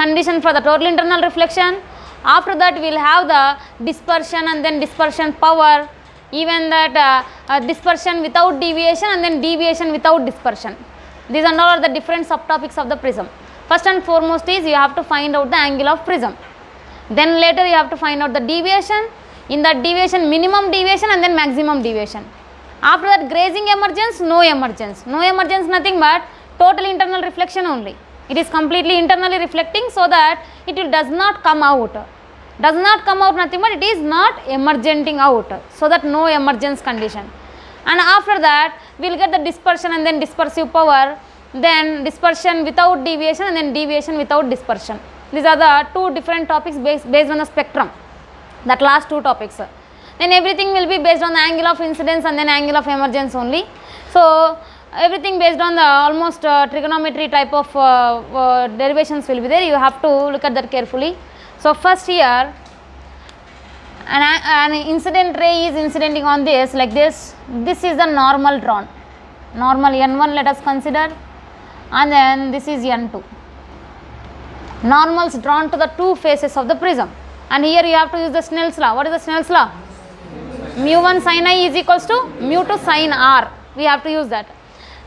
condition for the total internal reflection. After that we will have the dispersion and then dispersion power, even that dispersion without deviation and then deviation without dispersion. These are all the different subtopics of the prism. First and foremost is you have to find out the angle of prism. Then later you have to find out the deviation. In that deviation, minimum deviation and then maximum deviation. After that, grazing emergence, no emergence. No emergence nothing but total internal reflection only. It is completely internally reflecting so that it does not come out. Does not come out nothing but it is not emergenting out. So that no emergence condition. And after that, we will get the dispersion and then dispersive power. Then dispersion without deviation and then deviation without dispersion. These are the two different topics based on the spectrum. That last two topics. Then everything will be based on the angle of incidence and then angle of emergence only. So everything based on the almost trigonometry type of derivations will be there. You have to look at that carefully. So first here an incident ray is incidenting on this like this. This is the normal drawn. Normal N1 let us consider, and then this is N2. Normals drawn to the two faces of the prism. And here you have to use the Snell's law. What is the Snell's law? Mu1 sin I is equals to mu2 sin R. We have to use that.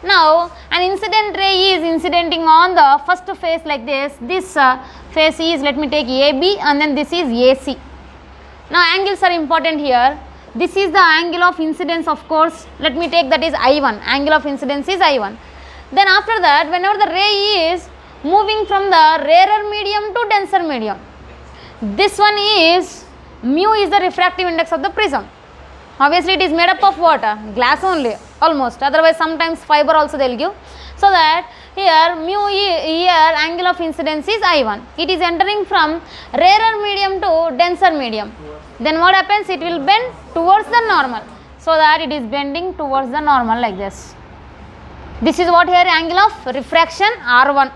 Now, an incident ray is incidenting on the first face like this. This face is, let me take AB, and then this is AC. Now, angles are important here. This is the angle of incidence, of course. Let me take that is I1. Angle of incidence is I1. Then after that, whenever the ray is moving from the rarer medium to denser medium, this one is, mu is the refractive index of the prism. Obviously, it is made up of what? Glass only, almost. Otherwise, sometimes fiber also they will give. So that here, here angle of incidence is I1. It is entering from rarer medium to denser medium. Then what happens? It will bend towards the normal. So that it is bending towards the normal like this. This is what here angle of refraction R1.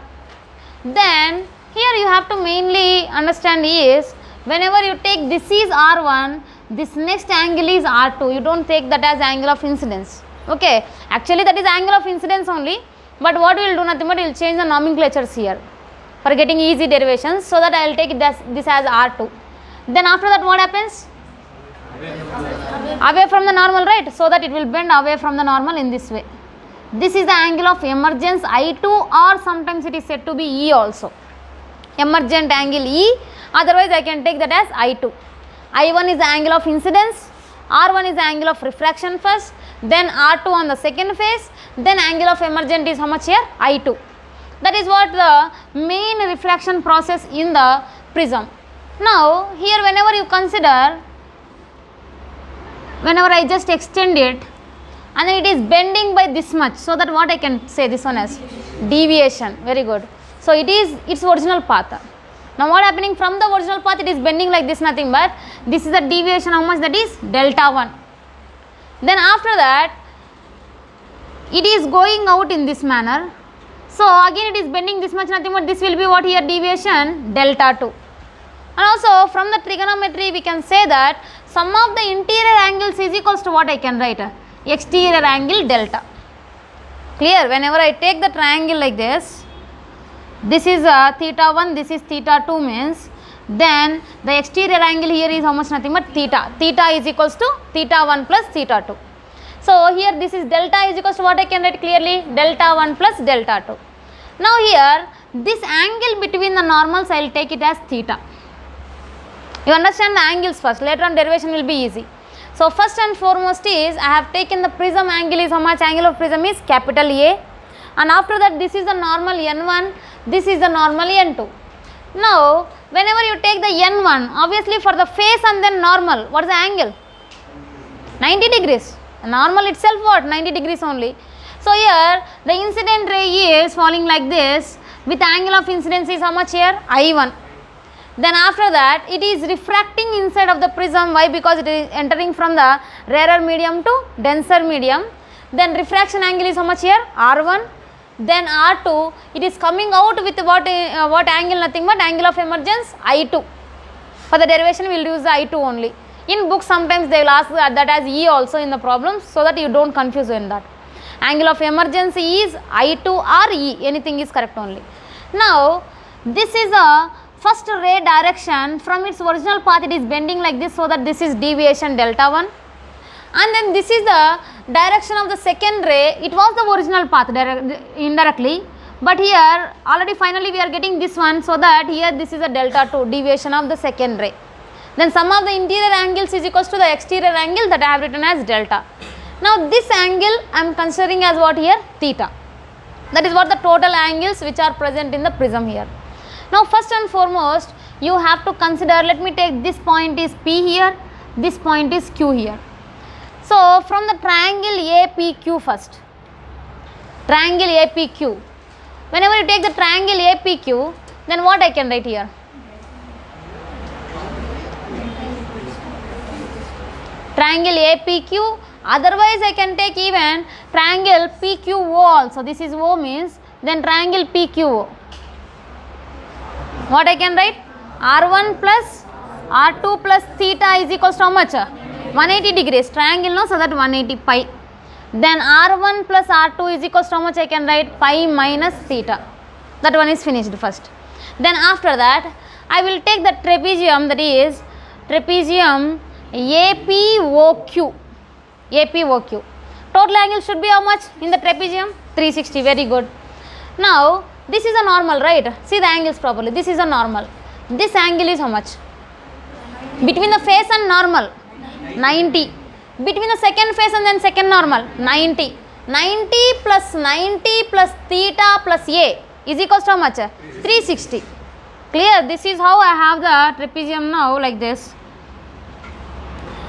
Then here you have to mainly understand is, whenever you take this is R1, this next angle is R2. You don't take that as angle of incidence. Okay, actually that is angle of incidence only, but what we will do nothing but we will change the nomenclatures here for getting easy derivations, so that I will take this as R2. Then after that what happens? Away from the normal, right? So that it will bend away from the normal in this way. This is the angle of emergence I2, or sometimes it is said to be E also. Emergent angle E, otherwise I can take that as I2. I1 is the angle of incidence, R1 is the angle of refraction first, then R2 on the second phase, then angle of emergent is how much here? I2. That is what the main refraction process in the prism. Now here whenever you consider, whenever I just extend it and then it is bending by this much, so that what I can say this one as deviation. Very good. So it is its original path. Now what happening from the original path? It is bending like this, nothing but this is the deviation. How much? That is delta 1. Then after that it is going out in this manner. So again it is bending this much, nothing but this will be what here? Deviation delta 2. And also from the trigonometry we can say that sum of the interior angles is equals to what I can write? Exterior angle delta. Clear? Whenever I take the triangle like this, this is theta 1, this is theta 2 means, then the exterior angle here is how much? Nothing but theta. Theta is equals to theta 1 plus theta 2. So here this is delta is equals to what I can write clearly? Delta 1 plus delta 2. Now here this angle between the normals I will take it as theta. You understand the angles first, later on derivation will be easy. So first and foremost is, I have taken the prism angle is how much? Angle of prism is capital A, and after that this is the normal N1, this is the normal N2. Now whenever you take the N1, obviously for the face and then normal, what is the angle? 90 degrees. Normal itself what? 90 degrees only. So here the incident ray is falling like this with angle of incidence is how much here? I1. Then after that it is refracting inside of the prism. Why? Because it is entering from the rarer medium to denser medium. Then refraction angle is how much here? R1. Then R2, it is coming out with what angle? Nothing but angle of emergence I2. For the derivation we will use the I2 only. In books sometimes they will ask that as E also in the problems, so that you don't confuse in that. Angle of emergence is I2 or E, anything is correct only. Now this is a first ray direction. From its original path it is bending like this, so that this is deviation delta 1, and then this is the direction of the second ray. It was the original path indirectly, but here already finally we are getting this one, so that here this is a delta 2 deviation of the second ray. Then sum of the interior angles is equals to the exterior angle, that I have written as delta. Now this angle I am considering as what here? Theta. That is what the total angles which are present in the prism here. Now first and foremost you have to consider, let me take this point is P here, this point is Q here. So from the triangle APQ first, triangle APQ, whenever you take the triangle APQ, then what I can write here? Triangle APQ, otherwise I can take even triangle PQO also. This is O means, then triangle PQO. What I can write? R1 plus R2 plus theta is equals to how much? 180 degrees. Triangle no, so that 180 pi. Then R1 plus R2 is equals to how much I can write? Pi minus theta. That one is finished first. Then after that I will take the trapezium, that is trapezium APOQ. APOQ. Total angle should be how much in the trapezium? 360. Very good. Now this is a normal, right? See the angles properly. This is a normal. This angle is how much? Between the face and normal, 90. Between the second face and then second normal, 90. 90 plus 90 plus theta plus A is equals to how much? 360. Clear? This is how I have the trapezium now, like this.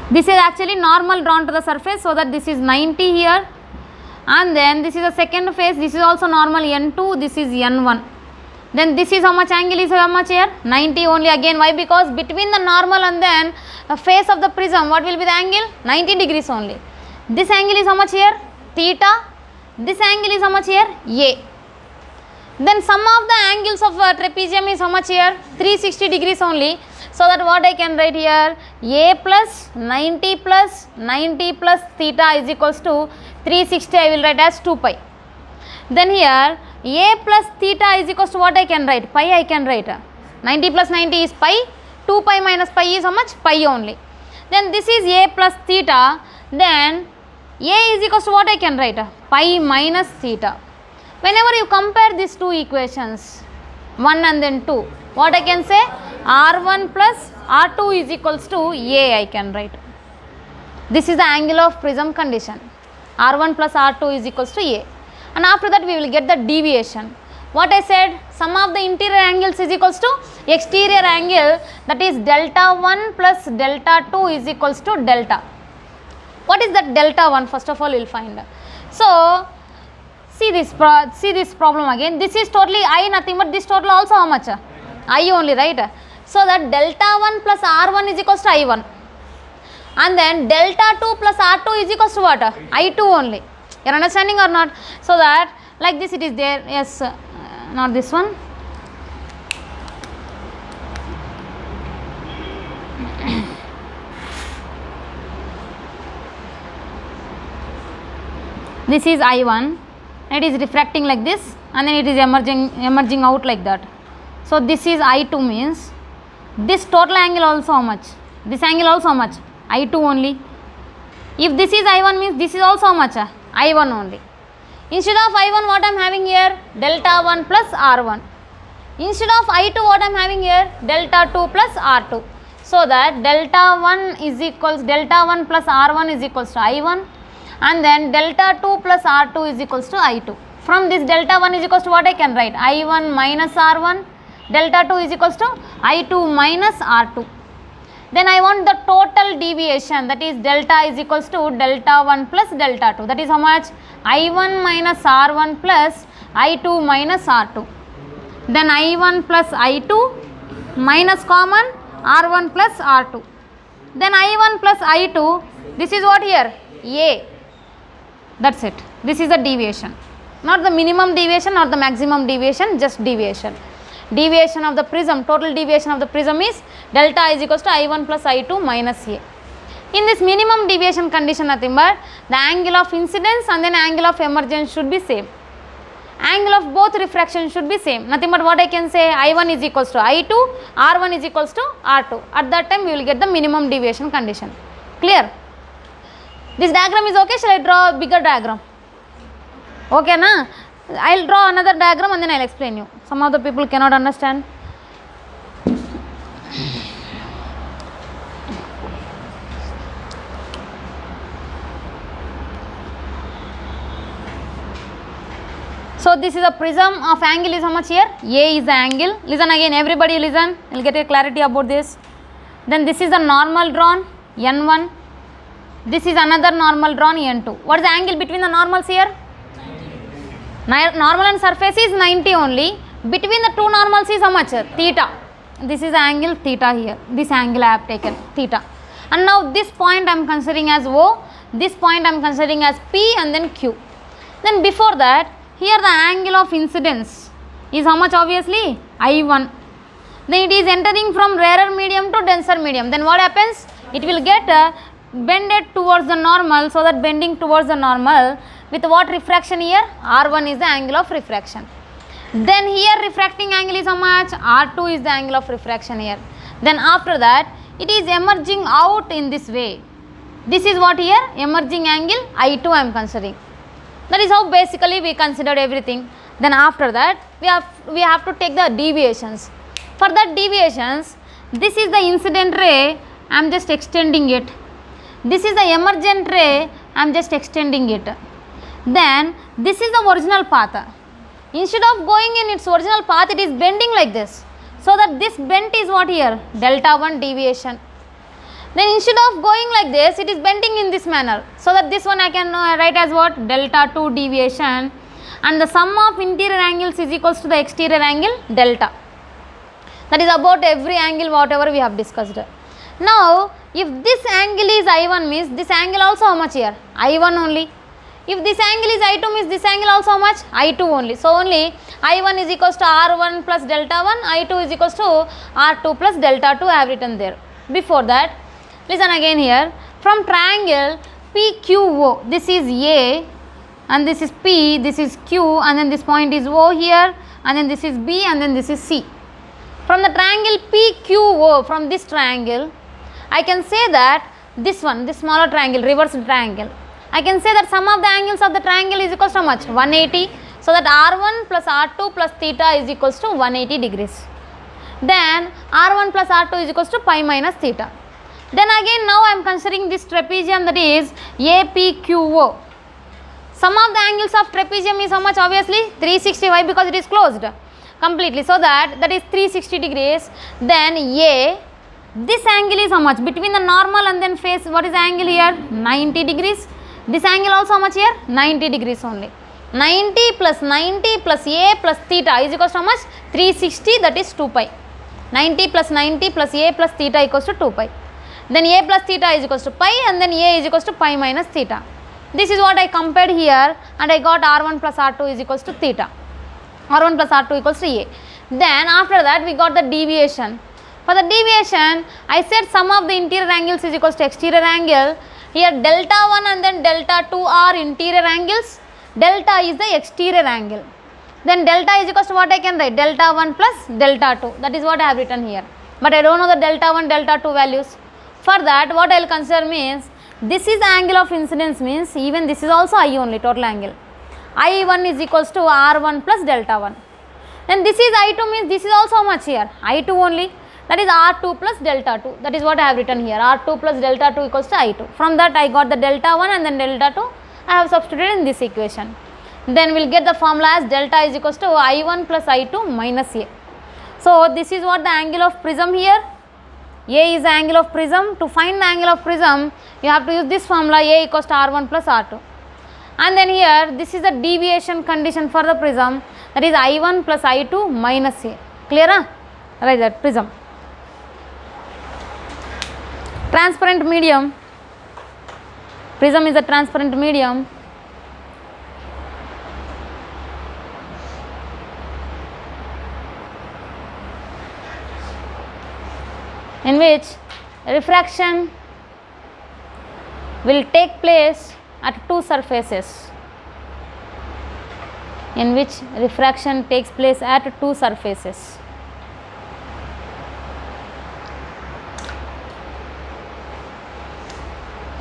This is actually normal drawn to the surface, so that this is 90 here, and then this is the second face, this is also normal N2, this is N1. Then this is how much angle is how much here? 90 only again. Why? Because between the normal and then the face of the prism, what will be the angle? 90 degrees only. This angle is how much here? Theta. This angle is how much here? A. Then sum of the angles of trapezium is how much here? 360 degrees only. So that what I can write here? A plus 90 plus 90 plus theta is equals to 360. I will write as 2 pi. Then here A plus theta is equals to what I can write? Pi I can write. 90 plus 90 is pi. 2 pi minus pi is how much? Pi only. Then this is A plus theta. Then A is equals to what I can write? Pi minus theta. Whenever you compare these two equations, 1 and then 2, what I can say? R1 plus R2 is equals to A I can write. This is the angle of prism condition. R1 plus R2 is equals to A. And after that we will get the deviation. What I said? Sum of the interior angles is equals to exterior angle, that is delta 1 plus delta 2 is equals to delta. What is that delta 1? First of all we will find. So see this problem again. This is totally I, nothing but this total also how much? I only, right? So that delta 1 plus R1 is equals to I1, and then delta 2 plus R2 is equals to what? I2 only. You are understanding or not? So that like this it is there. Yes, not this one. This is I1. It is refracting like this, and then it is emerging out like that. So this is I2 means this total angle also how much? This angle also how much? I2 only. If this is I1 means this is also how much? I1 only. Instead of I1 what I am having here? Delta 1 plus R1. Instead of I2 what I am having here? Delta 2 plus R2. So that delta 1 is equals delta 1 plus R1 is equals to I1, and then delta 2 plus R2 is equals to I2. From this delta 1 is equals to what I can write? I1 minus R1. Delta 2 is equals to I2 minus R2. Then I want the total deviation, that is delta is equals to delta 1 plus delta 2. That is how much? I1 minus R1 plus I2 minus R2. Then I1 plus I2 minus common R1 plus R2. Then I1 plus I2, this is what here? A. That's it. This is the deviation. Not the minimum deviation, not the maximum deviation, just deviation. Deviation of the prism, total deviation of the prism is delta is equals to I1 plus I2 minus A. In this minimum deviation condition, nothing but the angle of incidence and then angle of emergence should be same. angle of both refraction should be same. Nothing but what I can say, I1 is equals to I2, R1 is equals to R2. At that time we will get the minimum deviation condition. Clear? This diagram is okay. Shall I draw a bigger diagram? Okay na? I will draw another diagram and then I will explain you. Some of the people cannot understand. So this is a prism of angle is how much here? A is the angle. Listen again, everybody listen. You will get a clarity about this. Then this is a normal drawn, N1. This is another normal drawn, N2. What is the angle between the normals here? 90. Normal and surface is 90 only. Between the two normals is how much? Theta. This is the angle theta here. This angle I have taken, theta. And now this point I am considering as O. This point I am considering as P and then Q. Then before that, here the angle of incidence is how much obviously? I1. Then it is entering from rarer medium to denser medium. Then what happens? It will get bended towards the normal, so that bending towards the normal with what refraction here? R1 is the angle of refraction. Then here refracting angle is how much? R2 is the angle of refraction here. Then after that it is emerging out in this way. This is what here? Emerging angle I2 I am considering. That is how basically we considered everything. Then after that we have to take the deviations. For that deviations, this is the incident ray, I am just extending it. This is the emergent ray, I am just extending it. Then this is the original path. Instead of going in its original path, it is bending like this. So that this bent is what here? Delta 1 deviation. Then instead of going like this, it is bending in this manner. So that this one I can write as what? Delta 2 deviation. And the sum of interior angles is equals to the exterior angle delta. That is about every angle whatever we have discussed. Now, if this angle is I1 means this angle also how much here? I1 only. If this angle is I2 means this angle also how much? I2 only. So, only I1 is equals to R1 plus delta 1, I2 is equals to R2 plus delta 2 I have written there. Before that, listen again here, from triangle PQO, this is A and this is P, this is Q and then this point is O here and then this is B and then this is C. From the triangle PQO, from this triangle, I can say that this one, this smaller triangle, reverse triangle, I can say that sum of the angles of the triangle is equals to how much? 180. So that R1 plus R2 plus theta is equals to 180 degrees. Then R1 plus R2 is equals to pi minus theta. Then again now I am considering this trapezium, that is APQO. Sum of the angles of trapezium is how much? Obviously 360. Why? Because it is closed completely. So that is 360 degrees. Then A, this angle is how much? Between the normal and then face, what is the angle here? 90 degrees. This angle also how much here? 90 degrees only. 90 plus A plus theta is equals to how much? 360, that is 2 pi. 90 plus A plus theta equals to 2 pi. Then A plus theta is equals to pi and then A is equals to pi minus theta. This is what I compared here and I got R1 plus R2 is equals to theta. R1 plus R2 equals to A. Then after that we got the deviation. For the deviation, I said sum of the interior angles is equals to exterior angle. Here delta 1 and then delta 2 are interior angles. Delta is the exterior angle. Then delta is equals to what I can write? Delta 1 plus delta 2. That is what I have written here. But I don't know the delta 1, delta 2 values. For that, what I will consider means, this is the angle of incidence means even this is also I only, total angle. I1 is equals to R1 plus delta 1. Then this is I2 means this is also how much here? I2 only. That is R2 plus delta 2. That is what I have written here. R2 plus delta 2 equals to I2. From that I got the delta 1 and then delta 2. I have substituted in this equation. Then we will get the formula as delta is equals to I1 plus I2 minus A. So this is what the angle of prism here. A is the angle of prism. To find the angle of prism, you have to use this formula, A equals to R1 plus R2. And then here, this is the deviation condition for the prism, that is I1 plus I2 minus A. Clear? Right, that prism. Transparent medium. Prism is a transparent medium. In which refraction will take place at two surfaces. in which refraction takes place at two surfaces.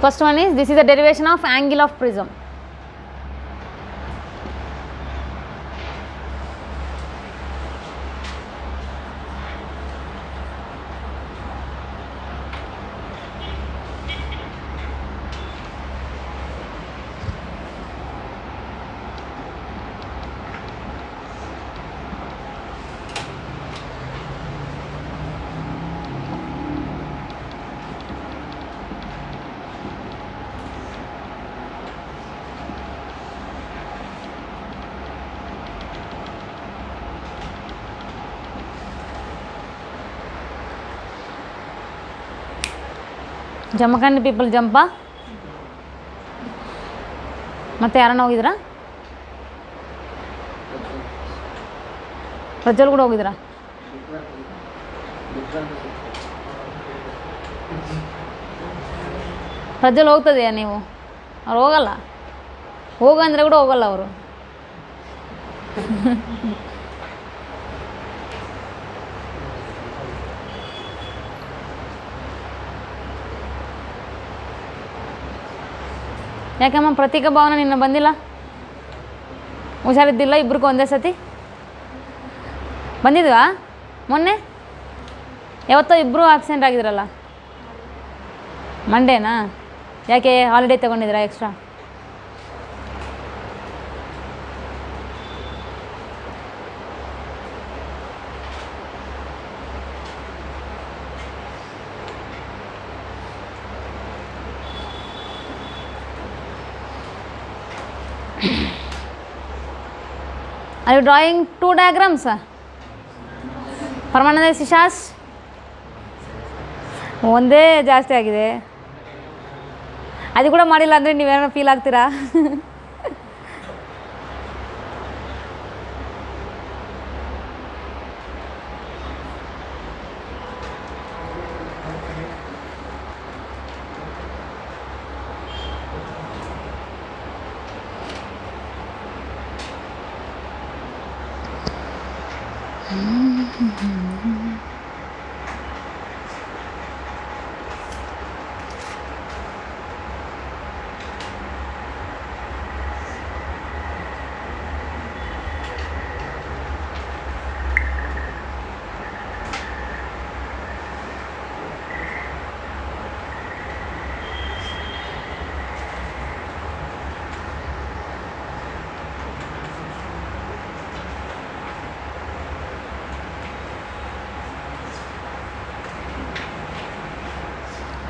First one is, this is the derivation of angle of prism. Jamkhandi people ಜಂಪ. ಮತ್ತೆ ಯಾರನ್ನ ಹೋಗಿದ್ರಾ? ಪ್ರಜ್ವಲ್ ಕೂಡ ಹೋಗಿದ್ರಾ? ಪ್ರಜ್ವಲ್ ಹೋಗ್ತದೆಯಾ ನೀವು? ಅವ್ರು ಹೋಗಲ್ಲ. ಹೋಗಂದ್ರೆ ಕೂಡ ಹೋಗಲ್ಲ ಅವರು. ಯಾಕಮ್ಮ ಪ್ರತೀಕ ಭಾವನ ನಿನ್ನ ಬಂದಿಲ್ಲ? ಹುಷಾರಿದ್ದಿಲ್ಲ ಇಬ್ರಿಗೂ ಒಂದೇ ಸತಿ ಬಂದಿದ್ವಾ? ಮೊನ್ನೆ ಯಾವತ್ತೋ ಇಬ್ಬರು ಆಬ್ಸೆಂಟ್ ಆಗಿದ್ರಲ್ಲ, ಮಂಡೇನಾ? ಯಾಕೆ ಹಾಲಿಡೇ ತೊಗೊಂಡಿದ್ದೀರಾ extra? Are you drawing two diagrams? ಪರಮಾನಂದ ಶಿಶಾಸ್ ಒಂದೇ ಜಾಸ್ತಿ ಆಗಿದೆ. ಅದು ಕೂಡ ಮಾಡಿಲ್ಲ ಅಂದರೆ ನೀವೇನೋ ಫೀಲ್ ಆಗ್ತೀರಾ?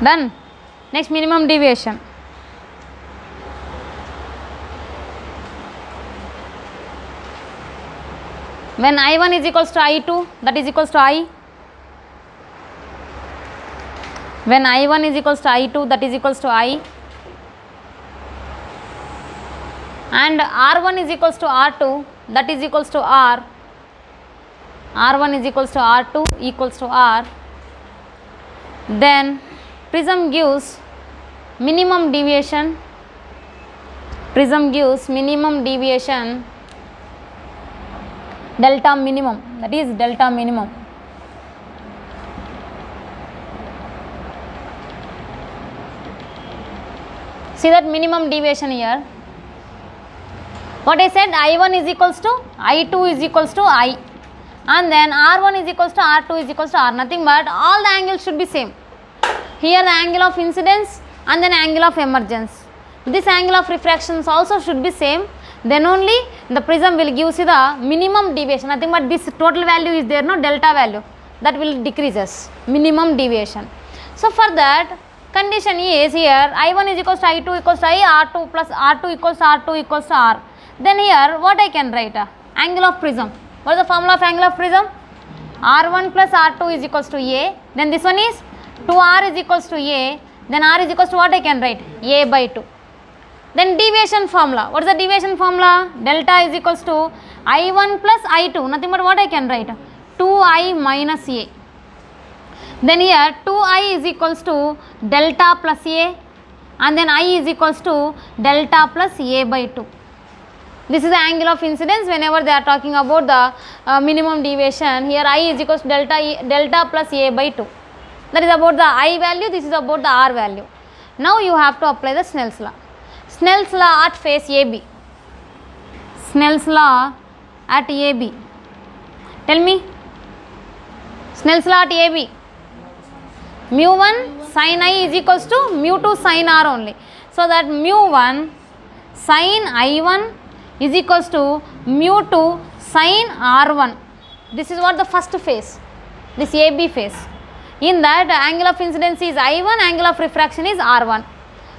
Done. Next, minimum deviation. When I1 is equals to I2, that is equals to I. When I1 is equals to I2, that is equals to I. And R1 is equals to R2, that is equals to R. R1 is equals to R2 equals to R. Then prism gives minimum deviation. Prism gives minimum deviation delta minimum, that is delta minimum. See that minimum deviation here. What I said, I1 is equals to I2 is equals to I, and then R1 is equals to R2 is equals to R. Nothing but all the angles should be same. Here the angle of incidence and then angle of emergence. This angle of refractions also should be same. Then only the prism will give you the minimum deviation. Nothing but this total value is there, no delta value, that will decreases minimum deviation. So for that condition is here I1 is equals to I2 equals to I, R2 plus R2 equals to R2 equals to R. Then here what I can write? Angle of prism. What is the formula of angle of prism? R1 plus R2 is equals to A. Then this one is 2R is equals to A. Then R is equals to what I can write? A by 2. Then deviation formula. What is the deviation formula? Delta is equals to I1 plus I2. Nothing but what I can write? 2I minus A. Then here 2I is equals to delta plus A, and then I is equals to delta plus A by 2. This is the angle of incidence whenever they are talking about the minimum deviation. Here I is equals to delta plus a by 2. That is about the I value, this is about the R value. Now you have to apply the Snell's law. Snell's law at face AB. Snell's law at AB. Tell me. Snell's law at AB. Mu 1 sin I is equals to mu 2 sin R only. So that mu 1 sin I1 is equals to mu 2 sin R1. This is what the first phase, this AB phase. In that angle of incidence is I1, angle of refraction is R1.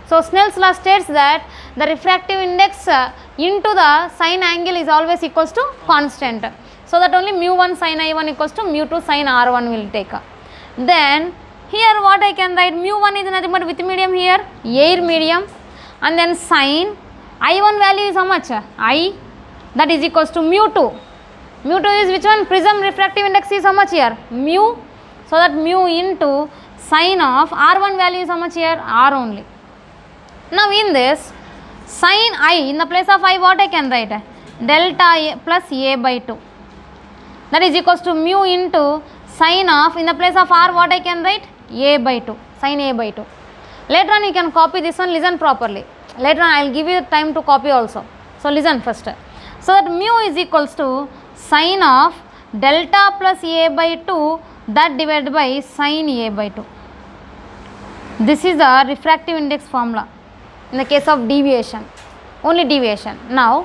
So Snell's law states that the refractive index into the sine angle is always equals to constant. So that only mu 1 sin I1 equals to mu 2 sin R1 will take. Then here what I can write, mu 1 is nothing but with medium here, air medium, and then sine I1 value is how much? I, that is equals to mu 2. Mu 2 is which one? Prism refractive index is how much here? Mu. So that mu into sine of R1 value is how much here? R only. Now in this sine I, in the place of I what I can write? Delta A plus A by 2. That is equals to mu into sine of, in the place of R what I can write? A by 2, sine A by 2. Later on you can copy this one, listen properly. Later on I will give you time to copy also. So listen first. So that mu is equals to sine of delta plus A by 2 that divided by sine A by 2. This is the refractive index formula in the case of deviation, only deviation. Now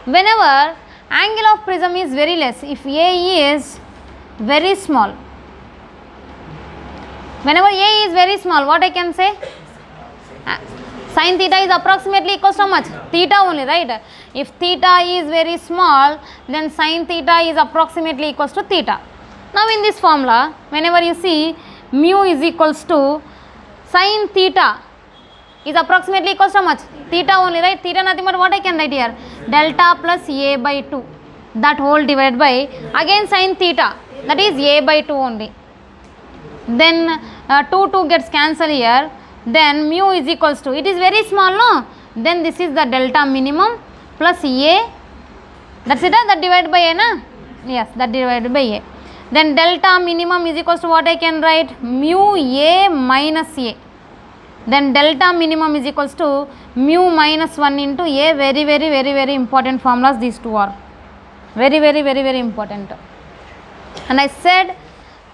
whenever angle of prism is very less, if A is very small, whenever A is very small, what I can say? Sin theta is approximately equals to how much? Theta only, right? If theta is very small, then sin theta is approximately equals to theta. Now in this formula, whenever you see mu is equals to sin theta is approximately equals to how much? Theta only, right? Theta nothing but what I can write here? Delta plus A by 2. That whole divided by again sin theta, that is A by 2 only. Then 2 gets cancelled here. Then mu is equals to, it is very small, no? Then this is the delta minimum plus A, that's it, that divided by A, na? Yes, that divided by A. Then delta minimum is equals to what I can write? Mu A minus A. Then delta minimum is equals to mu minus 1 into A. Very important formulas these two are. Very important. And I said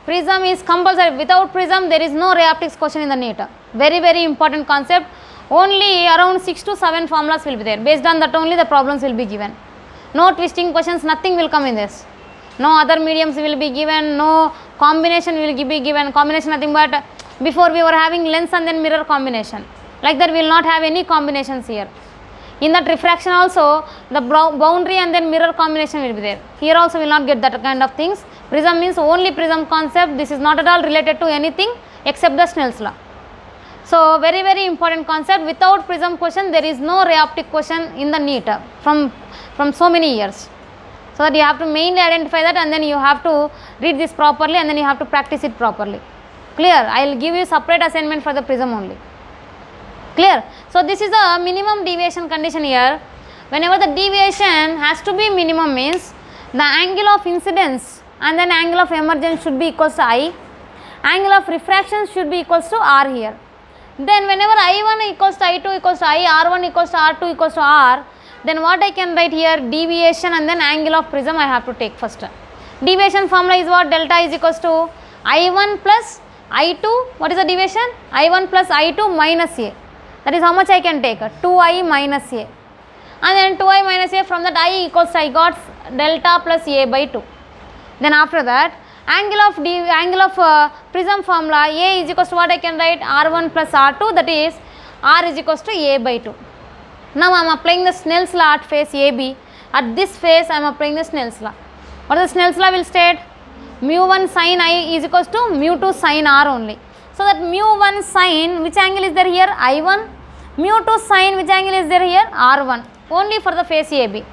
prism is compulsory. Without prism there is no ray optics question in the NEET. Very important concept. Only around 6 to 7 formulas will be there. Based on that only the problems will be given. No twisting questions, nothing will come in this. No other mediums will be given, no combination will be given. Combination nothing but, before we were having lens and then mirror combination. Like that we will not have any combinations here. In that refraction also the boundary and then mirror combination will be there. Here also will not get that kind of things. Prism means only prism concept. This is not at all related to anything except the Snell's law. So very important concept. Without prism question there is no ray optic question in the NEET from so many years. So that you have to mainly identify that and then you have to read this properly and then you have to practice it properly. Clear? I will give you separate assignment for the prism only. Clear? So this is the minimum deviation condition here. Whenever the deviation has to be minimum means the angle of incidence and then angle of emergence should be equals to I. Angle of refraction should be equals to R here. Then whenever I1 equals to I2 equals to I, R1 equals to R2 equals to R, then what I can write here? Deviation and then angle of prism I have to take first. Deviation formula is what? Delta is equals to I1 plus I2. What is the deviation? I1 plus I2 minus A. That is how much I can take? 2I minus A. And then 2I minus A, from that I equals to I got delta plus A by 2. Then after that angle of prism formula A is equals to what I can write? R1 plus R2, that is R is equals to A by 2. Now I am applying the Snell's law at face AB. At this face I am applying the Snell's law. What is the Snell's law will state? Mu 1 sin I is equals to mu 2 sin R only. So that mu 1 sin, which angle is there here? I1. Mu 2 sin, which angle is there here? R1. Only for the face AB.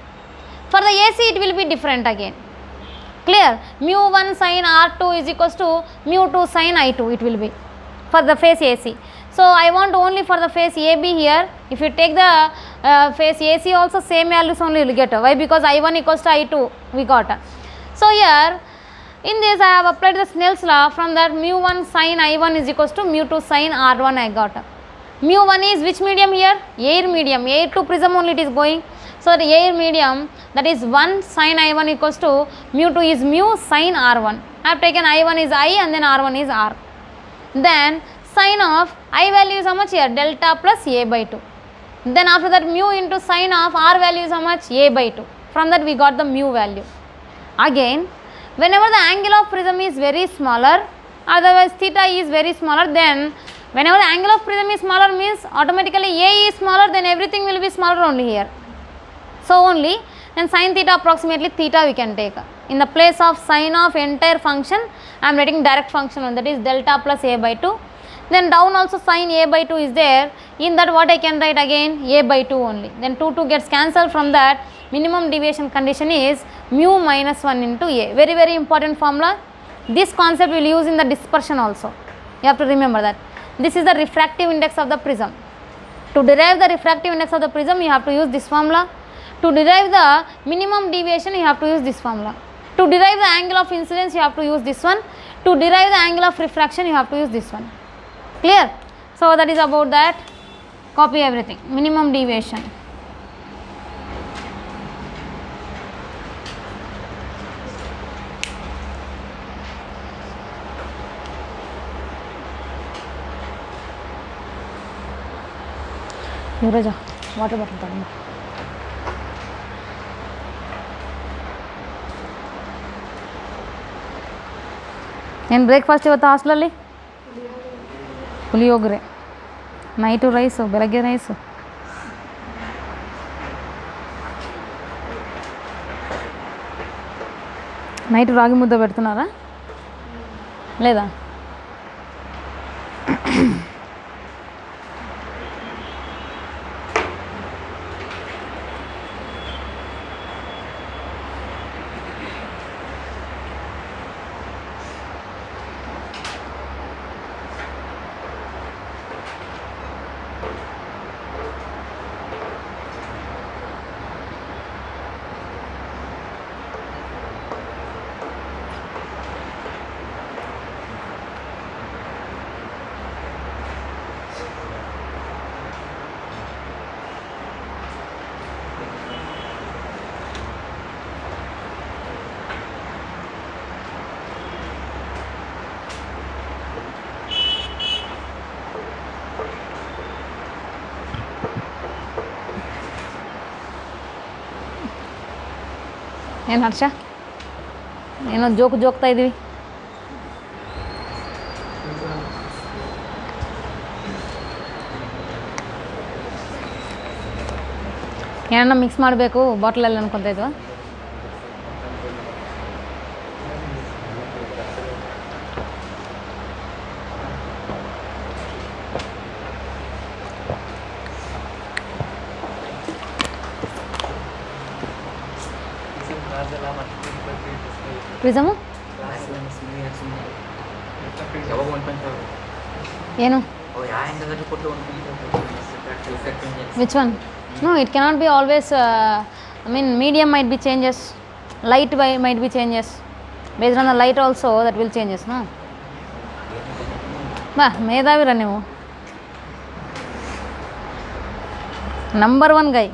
For the AC it will be different again. Clear? Mu 1 sin R2 is equals to mu 2 sin I2 it will be for the face AC. So I want only for the face AB here If you take the face AC also same values only you will get. Why? Because I1 equals to I2 we got. So here in this I have applied the Snell's law. From that mu1 sin I1 is equals to mu2 sin R1 I got. Mu1 is which medium here? Air medium. Air to prism only it is going. So the air medium, that is 1 sin I1 equals to mu2 is mu sin R1. I have taken I1 is I and then R1 is R. Then sin of I value is how much here? Delta plus A by 2. Then after that mu into sin of R value is how much? A by 2. From that we got the mu value. Again, whenever the angle of prism is very smaller, otherwise theta is very smaller, then whenever the angle of prism is smaller means automatically A is smaller, then everything will be smaller only here. So only then sin theta approximately theta we can take. In the place of sin of entire function, I am writing direct function one, that is delta plus A by 2. Then down also sin A by 2 is there. In that what I can write again? A by 2 only. Then 2 gets cancelled. From that minimum deviation condition is mu minus 1 into A. Very very important formula. This concept we will use in the dispersion also. You have to remember that. This is the refractive index of the prism. To derive the refractive index of the prism you have to use this formula. To derive the minimum deviation you have to use this formula. To derive the angle of incidence you have to use this one. To derive the angle of refraction you have to use this one. Clear? So that is about that. Copy everything. Minimum deviation. Yuraja, water bottle tagma. ಏನು breakfast ಇವತ್ತು ಹಾಸ್ಟೆಲಲ್ಲಿ puliyogare, night rice, ಬೆಳಗ್ಗೆ rice. Night రాగి ముద్ద పెడుతున్నారా లేదా? ಏನು ಹರ್ಷ, ಏನೋ ಜೋಕ್ತಾ ಇದ್ವಿ. ಏನನ್ನ ಮಿಕ್ಸ್ ಮಾಡಬೇಕು ಬಾಟ್ಲಲ್ಲಿ ಅನ್ಕೊತಾ ಇದ್ವಾ? ಪ್ರಿಸಮು ಏನು? Which one? No, it cannot be always, I mean medium might be changes, light might be changes, based on the light also that will changes, no? ಬಾ ಮೇಧಾವಿರ ನೀವು, number 1 Guy.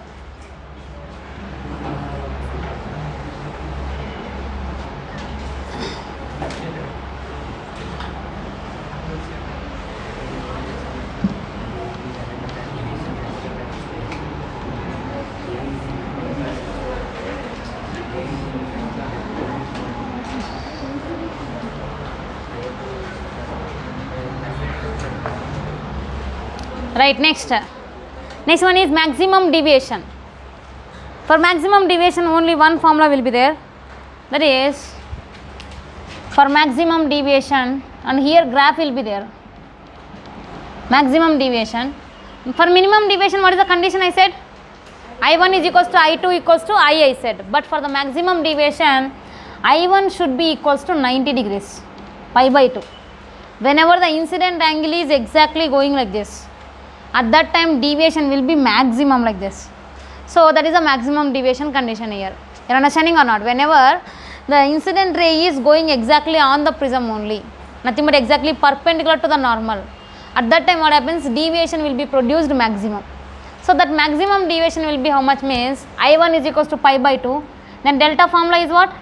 Right, next one is maximum deviation. For maximum deviation only one formula will be there, that is for maximum deviation, and here graph will be there. Maximum deviation. For minimum deviation what is the condition I said? I1 is equals to I2 equals to I said, but for the maximum deviation I1 should be equals to 90 degrees, pi by 2. Whenever the incident angle is exactly going like this, at that time deviation will be maximum like this. So that is a maximum deviation condition here. You are understanding or not? Whenever the incident ray is going exactly on the prism only, nothing but exactly perpendicular to the normal, at that time what happens, deviation will be produced maximum. So that maximum deviation will be how much, means I1 is equals to pi by 2, then delta formula is what,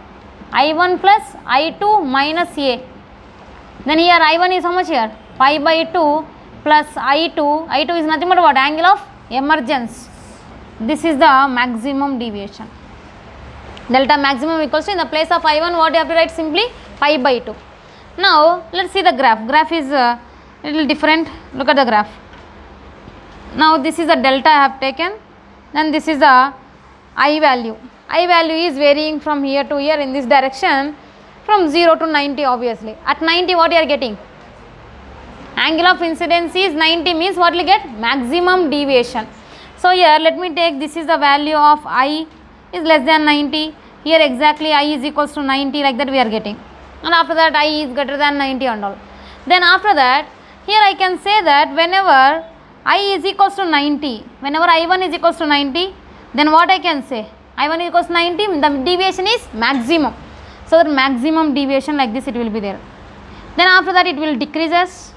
I1 plus I2 minus A. Then here I1 is how much here, pi by 2 plus I2, I2 is nothing but what, angle of emergence. This is the maximum deviation. Delta maximum equals to, in the place of I1 what you have to write, simply pi by 2. Now let us see the graph. Graph is a little different. Look at the graph. Now this is the delta I have taken, then this is the I value. I value is varying from here to here in this direction from 0 to 90 obviously. At 90 what you are getting? Angle of incidence is 90, means what will get? Maximum deviation. So here let me take, this is the value of I is less than 90. Here exactly I is equals to 90, like that we are getting. And after that I is greater than 90 and all. Then after that, here I can say that whenever I is equals to 90, whenever I1 is equals to 90, then what I can say? I1 is equals to 90, the deviation is maximum. So that maximum deviation like this it will be there. Then after that it will decreases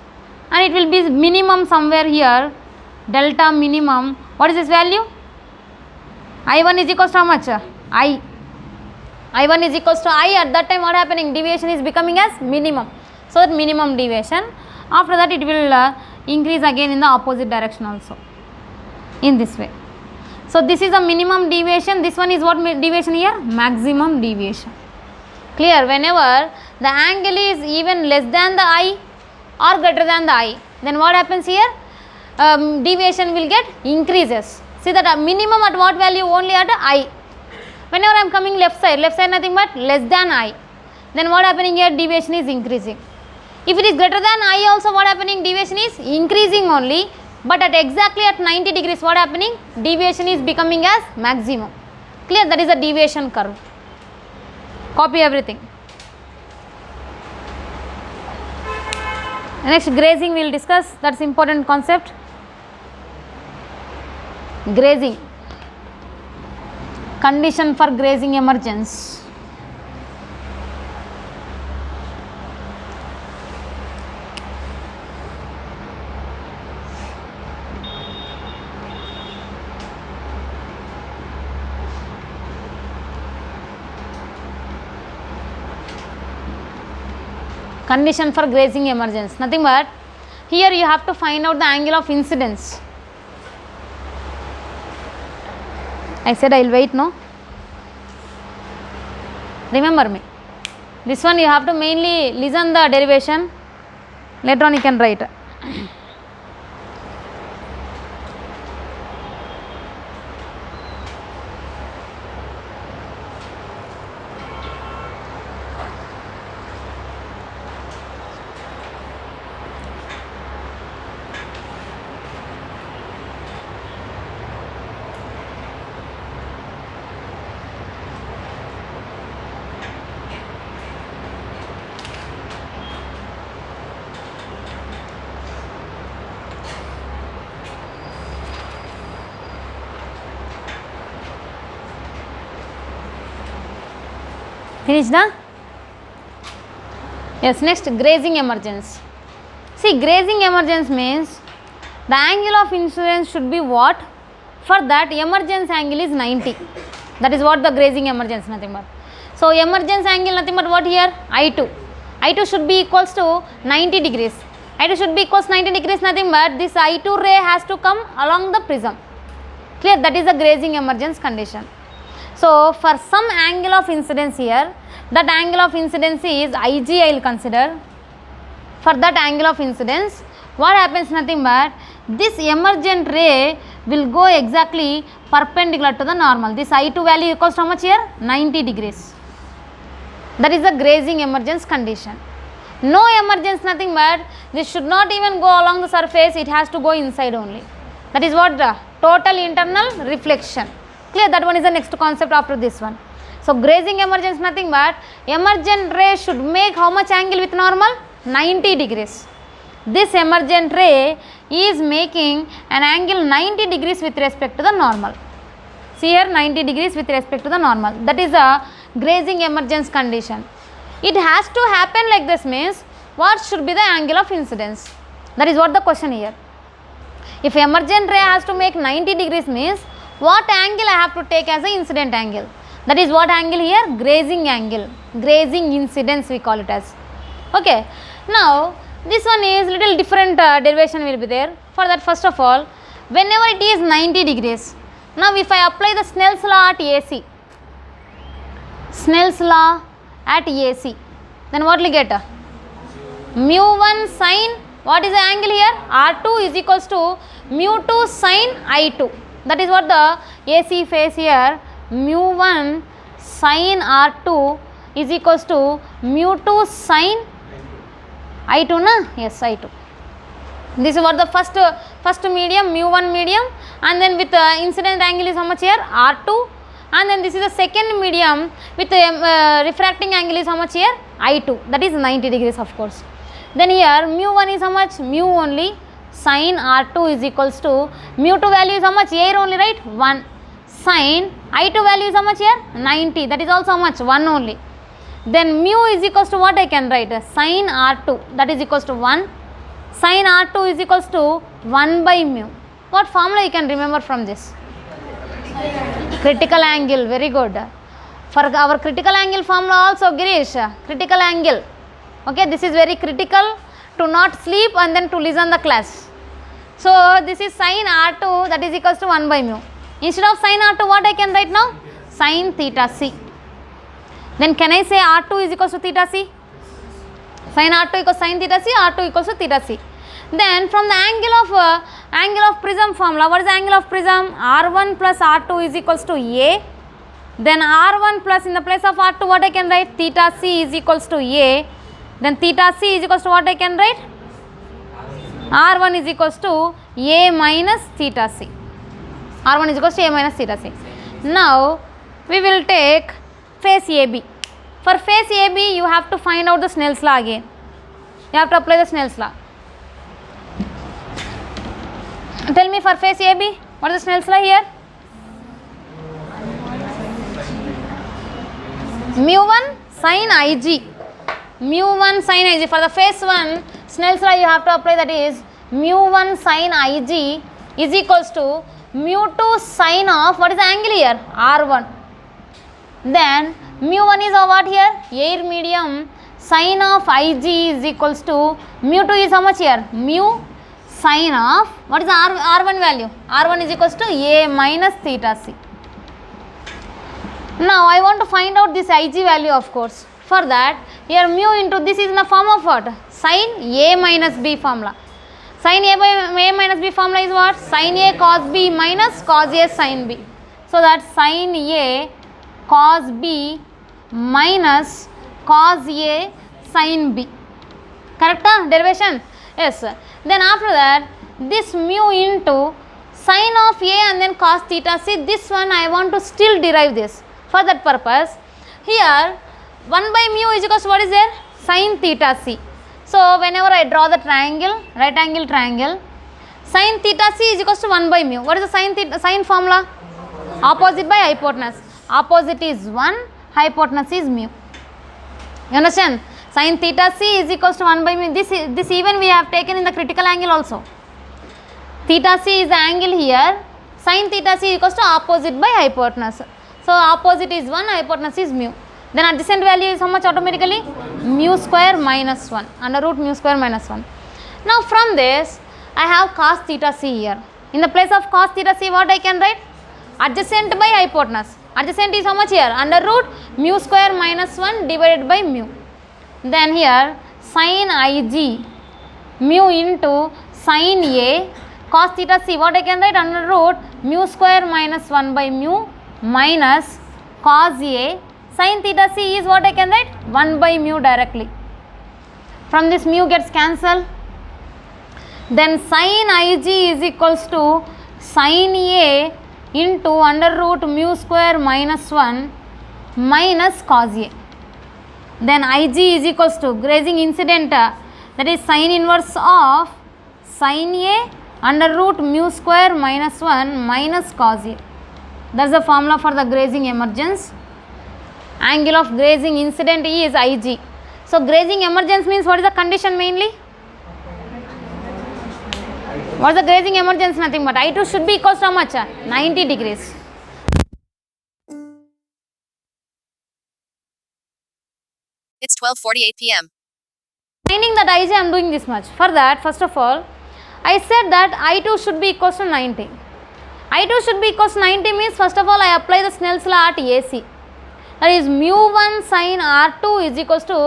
and it will be minimum somewhere here, delta minimum. What is this value? I1 is equals to how much? I1 is equals to I, at that time what happening? Deviation is becoming as minimum. So that minimum deviation. After that it will increase again in the opposite direction also, in this way. So this is a minimum deviation, this one is what deviation here? Maximum deviation. Clear? Whenever the angle is even less than the I or greater than the I, then what happens here? Deviation will get increases. See that minimum at what value? Only at I. Whenever I am coming left side nothing but less than I, then what happening here? Deviation is increasing. If it is greater than I also, what happening? Deviation is increasing only, but at exactly at 90 degrees what happening? Deviation is becoming as maximum. Clear? That is the deviation curve. Copy everything. Next, grazing we will discuss, that is important concept. Grazing, condition for grazing emergence. Condition for grazing emergence, nothing but here you have to find out the angle of incidence. I said I will wait, no? Remember me. This one you have to mainly listen the derivation, later on you can write. Finished, huh? Yes, next grazing emergence. See, grazing emergence means the angle of incidence should be what? For that emergence angle is 90. That is what the grazing emergence, nothing but. So emergence angle nothing but what here? I2. I2 should be equals to 90 degrees. I2 should be equals 90 degrees, nothing but this I2 ray has to come along the prism. Clear? That is the grazing emergence condition. So for some angle of incidence here, that angle of incidence is Ig I will consider. For that angle of incidence, what happens? Nothing but this emergent ray will go exactly perpendicular to the normal. This I2 value equals to how much here? 90 degrees. That is the grazing emergence condition. No emergence, nothing but this should not even go along the surface, it has to go inside only. That is what the total internal reflection. Clear? That one is the next concept after this one. So grazing emergence nothing but emergent ray should make how much angle with normal? 90 degrees. this emergent ray is making an angle 90 degrees with respect to the normal. See here, 90 degrees with respect to the normal. That is a grazing emergence condition. It has to happen like this means what should be the angle of incidence? That is what the question here. If emergent ray has to make 90 degrees means what angle I have to take as an incident angle? That is what angle here? Grazing angle. Grazing incidence we call it as. Okay. Now this one is little different derivation will be there. For that, first of all, whenever it is 90 degrees, now if I apply the Snell's law at AC, Snell's law at AC, then what will you get? Mu 1 sine, what is the angle here? R2 is equals to mu 2 sine I2. That is what the AC phase here. Mu 1 sine R2 is equals to mu 2 sine I2 na? Yes, I2. This is what the first medium, mu 1 medium, and then with incident angle is how much here? R2, and then this is the second medium with refracting angle is how much here? I2, that is 90 degrees of course. Then here mu 1 is how much? Mu only, sine R2 is equals to mu 2 value is how much? Air only, right? 1. Sine I2 value is how much here? 90, that is also how much? 1 only. Then mu is equals to what I can write? Sine R2, that is equals to 1. Sine R2 is equals to 1 by mu. What formula you can remember from this? Critical angle, very good. For our critical angle formula also, Girish, critical angle. Okay, this is very critical to not sleep and then to listen the class. So this is sine R2, that is equals to 1 by mu. Instead of sine R2, what I can write now? Sine theta C. Then can I say R2 is equals to theta C? Sine R2 equals sine theta C, R2 equals to theta C. Then from the angle of prism formula, what is the angle of prism? R1 plus R2 is equals to A. Then R1 plus, in the place of R2, what I can write? Theta C is equals to A. Then theta C is equals to what I can write? R1 is equals to A minus theta C. R1 is equals to A minus theta C. Now we will take face AB. For face AB, you have to find out the Snell's law again. You have to apply the Snell's law. Tell me for face AB, what is the Snell's law here? Mu 1 sine Ig. Mu 1 sine Ig. For the face 1, Snell's law you have to apply, that is mu 1 sine Ig is equals to mu 2 sine of, what is the angle here? R1. Then mu 1 is what here? Air medium. Sine of Ig is equals to mu 2 is how much here? Mu sine of, what is the R1 value? R1 is equals to A minus theta C. Now I want to find out this Ig value of course. For that, here mu into this is in the form of what? Sine A minus B formula. Sine A by A minus B formula is what? Sine A cos B minus cos A sine B. So that sine A cos B minus cos A sine B. Correct derivation? Yes. Then after that, this mu into sine of A and then cos theta C, this one I want to still derive this. For that purpose, here 1 by mu is equals to what is there? Sine theta C. So whenever I draw the triangle, right angle triangle, sine theta C is equals to 1 by mu. What is the sine formula? Opposite by hypotenuse. Opposite is 1, hypotenuse is mu. You understand? Sine theta C is equals to 1 by mu. This even we have taken in the critical angle also. Theta C is the angle here. Sine theta C equals to opposite by hypotenuse. So opposite is 1, hypotenuse is mu. Then adjacent value is how much automatically? Mu square minus 1, under root mu square minus 1. Now from this, I have cos theta C here. In the place of cos theta C, what I can write? Adjacent by hypotenuse. Adjacent is how much here? Under root mu square minus 1 divided by mu. Then here sine Ig mu into sine A cos theta C, what I can write? Under root mu square minus 1 by mu minus cos A sine theta C is what I can write? 1 by mu directly. From this mu gets cancelled. Then sine Ig is equals to sine A into under root mu square minus 1 minus cos A. Then Ig is equals to grazing incident that is sin inverse of sin A under root mu square minus 1 minus cos A. That's the formula for the grazing emergence. Angle of grazing incident is Ig. So grazing emergence means what is the condition mainly? What is the grazing emergence? Nothing but I2 should be equals to how much? 90 degrees. It's 12:48 p.m. Finding that Ij, I am doing this much. For that, first of all, I said that I2 should be equals to 90. I2 should be equals to 90 means first of all I apply the Snell's law at AC. That is mu1 sin R2 is equals to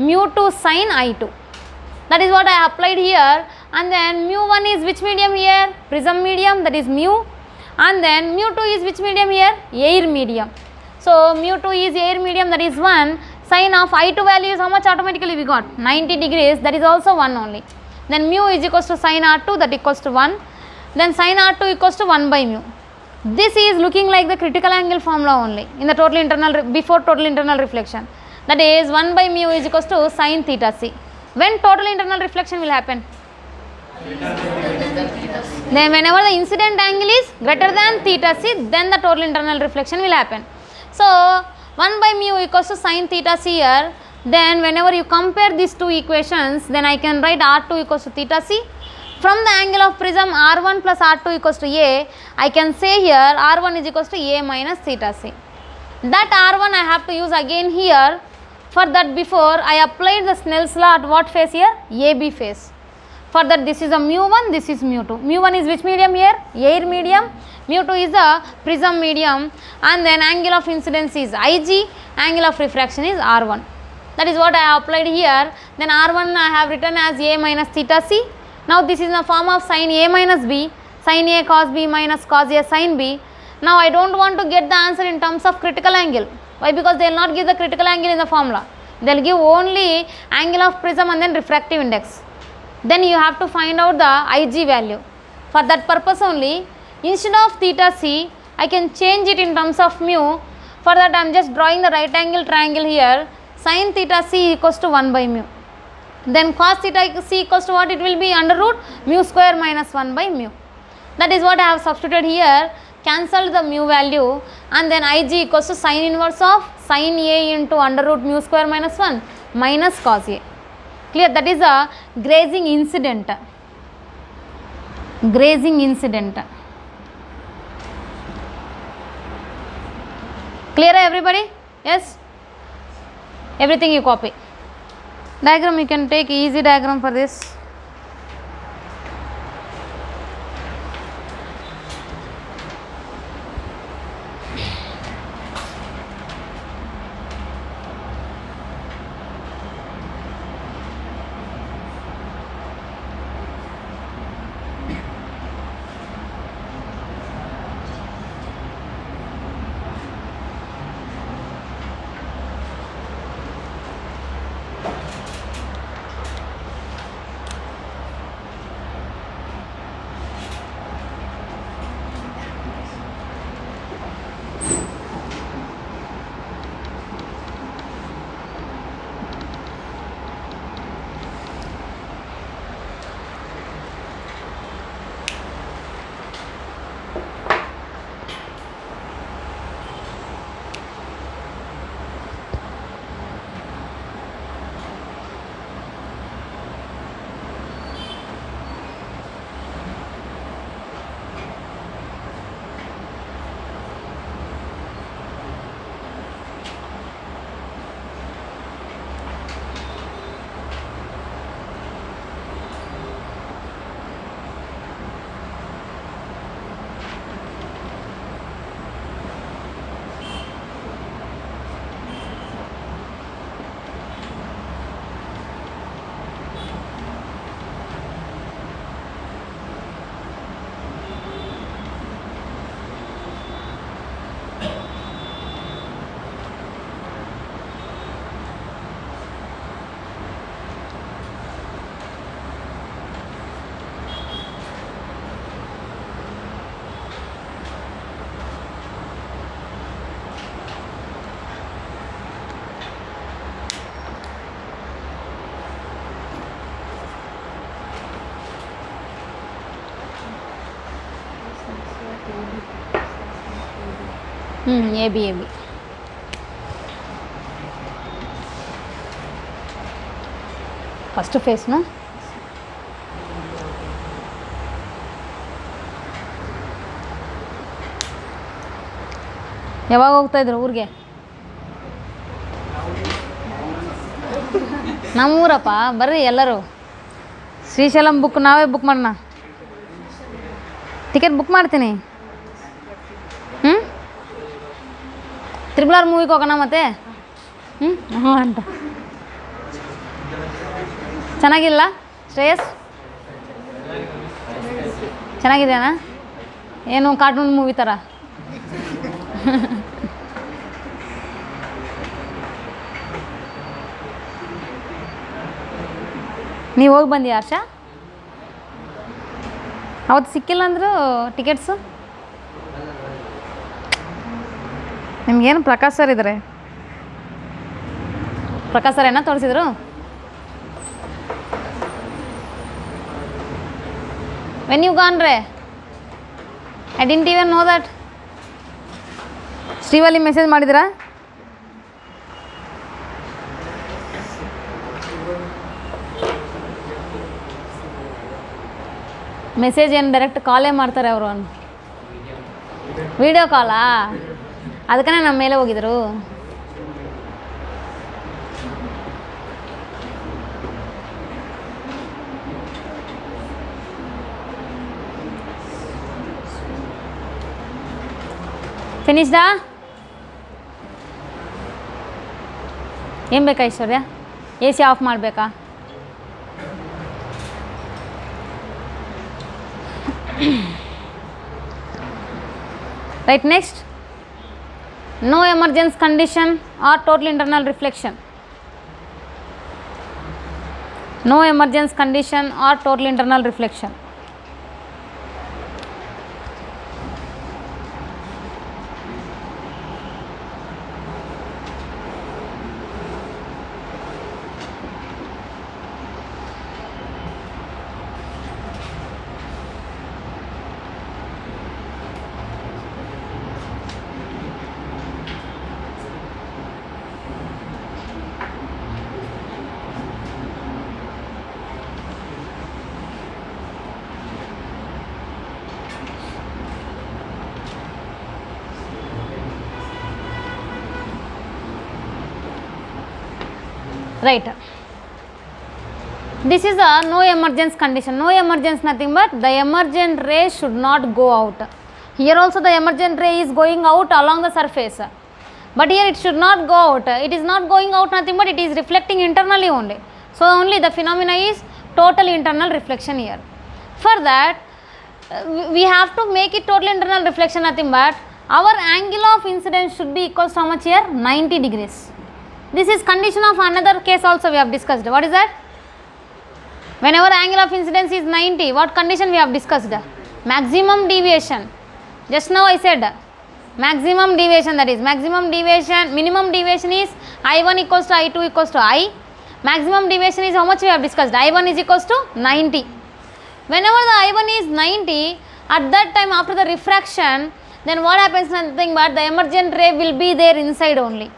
mu2 sin I2. That is what I applied here, and then mu1 is which medium here? Prism medium, that is mu, and then mu2 is which medium here? Air medium. So mu2 is air medium, that is 1. Sin of I2 value is how much automatically we got? 90 degrees, that is also 1 only. Then mu is equals to sin R2, that equals to 1. Then sin R2 equals to 1 by mu. This is looking like the critical angle formula only in the total internal before total internal reflection. That is 1 by mu is equals to sin theta c. When total internal reflection will happen? Then whenever the incident angle is greater than theta c, then the total internal reflection will happen. So 1 by mu equals to sin theta c here. Then whenever you compare these two equations, then I can write R2 equals to theta c. From the angle of prism R1 plus R2 equals to A, I can say here R1 is equals to A minus theta c. That R1 I have to use again here. For that, before I applied the Snell's law at what phase here? AB phase. For that, this is a mu1, this is mu2. Mu1 is which medium here? Air medium. Mu2 is the prism medium, and then angle of incidence is Ig, angle of refraction is R1. That is what I applied here. Then R1 I have written as A minus theta c. Now this is in the form of sin A minus B, sin A cos B minus cos A sin B. Now I don't want to get the answer in terms of critical angle. Why? Because they will not give the critical angle in the formula. They will give only angle of prism and then refractive index. Then you have to find out the Ig value. For that purpose only, instead of theta c, I can change it in terms of mu. For that, I am just drawing the right angle triangle here. Sin theta c equals to 1 by mu. Then cos theta c equals to what? It will be under root mu square minus 1 by mu. That is what I have substituted here. Cancel the mu value, and then Ig equals to sin inverse of sin A into under root mu square minus 1 minus cos A. Clear? That is a grazing incident. Grazing incident. Clear everybody? Yes? Everything you copy. Diagram you can take easy diagram for this. AB AB. First ಫೇಸ್ನು ಯಾವಾಗ ಹೋಗ್ತಾಯಿದ್ರು ಊರಿಗೆ? ನಮ್ಮೂರಪ್ಪ, ಬರ್ರಿ ಎಲ್ಲರೂ. Srisailam book ನಾವೇ book ಮಾಡೋಣ. Ticket book ಮಾಡ್ತೀನಿ. RRR ಮೂವಿಗೆ ಹೋಗೋಣ ಮತ್ತೆ. ಹಾಂ ಅಂತ ಚೆನ್ನಾಗಿಲ್ಲ ಶ್ರೇಯಸ್? ಚೆನ್ನಾಗಿದೆಯಾ? ಏನು ಕಾರ್ಟೂನ್ ಮೂವಿ ಥರ? ನೀವು ಹೋಗಿ ಬಂದಿಯಾ ಹರ್ಷ? ಅವತ್ತು ಸಿಕ್ಕಿಲ್ಲ ಅಂದರು ಟಿಕೆಟ್ಸು? ನಿಮ್ಗೇನು ಪ್ರಕಾಶ್ ಸರ್ ಇದ್ದಾರೆ? ಪ್ರಕಾಶ್ ಸರ್ ಏನೋ ತೋರಿಸಿದ್ರು? ವೆನ್ ಯು ಗಾನ್ ರೇ? I didn't even know that. Srivalli message ಮಾಡಿದಿರಾ? ಮೆಸೇಜ್ ಏನು ಡೈರೆಕ್ಟ್ ಕಾಲೇ ಮಾಡ್ತಾರೆ ಅವರು. ವಿಡಿಯೋ ಕಾಲಾ? ಅದಕ್ಕೆ ನಮ್ಮ ಮೇಲೆ ಹೋಗಿದ್ರು. ಫಿನಿಶ್ಡಾ? ಏನು ಬೇಕಾ ಐಶ್ವರ್ಯ? AC ಆಫ್ ಮಾಡಬೇಕಾ? Right, next. No emergence condition or total internal reflection. No emergence condition or total internal reflection. Right. This is a no emergence condition. No emergence nothing but the emergent ray should not go out. Here also the emergent ray is going out along the surface, but here it should not go out. It is not going out nothing but it is reflecting internally only. So only the phenomena is total internal reflection here. For that we have to make it total internal reflection nothing but our angle of incidence should be equals to how much here? 90 degrees. This is condition of another case also we have discussed. What is that? Whenever angle of incidence is 90, what condition we have discussed? Maximum deviation. Just now I said maximum deviation, that is maximum deviation, minimum deviation is I1 equals to I2 equals to I. Maximum deviation is how much we have discussed? I1 is equals to 90. Whenever the I1 is 90, at that time after the refraction, then what happens? Nothing but the emergent ray will be there inside only.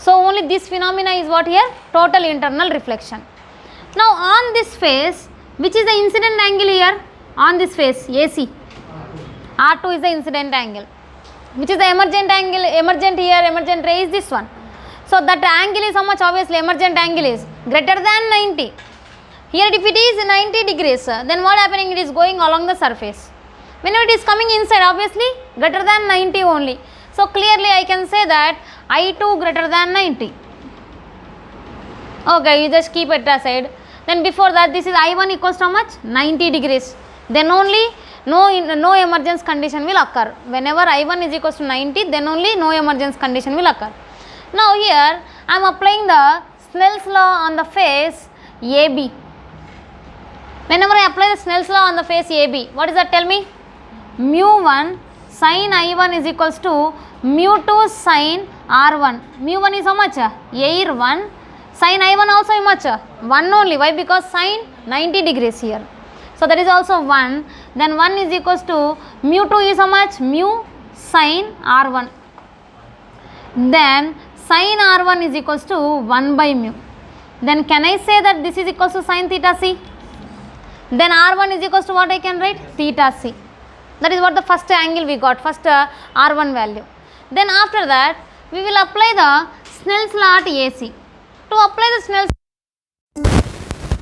So only this phenomena is what here? Total internal reflection. Now on this face, which is the incident angle here? On this face AC, R2 is the incident angle. Which is the emergent angle? Emergent here, emergent ray is this one. So that angle is how much? Obviously emergent angle is greater than 90. Here if it is 90 degrees, then what happening? It is going along the surface. Whenever it is coming inside, obviously greater than 90 only. So clearly I can say that I2 greater than 90. Okay, you just keep it aside. Then before that, this is I1 equals to how much? 90 degrees. Then only no emergence condition will occur. Whenever I1 is equals to 90, then only no emergence condition will occur. Now here I am applying the Snell's law on the face AB. Whenever I apply the Snell's law on the face AB, what is that? Tell me. Mu1 sin I1 is equals to mu2 sin R1. Mu1 is how much? Air1. Sin I1 also how much? 1 only. Why? Because sin 90 degrees here. So that is also 1. Then 1 is equals to mu2 is how much? Mu sin R1. then sin r1 is equals to 1 by mu. Then can I say that this is equals to sin theta c? Then r1 is equals to what I can write? Theta c. That is what the first angle we got, first r1 value. Then after that we will apply the Snell's law at AC. To apply the Snell's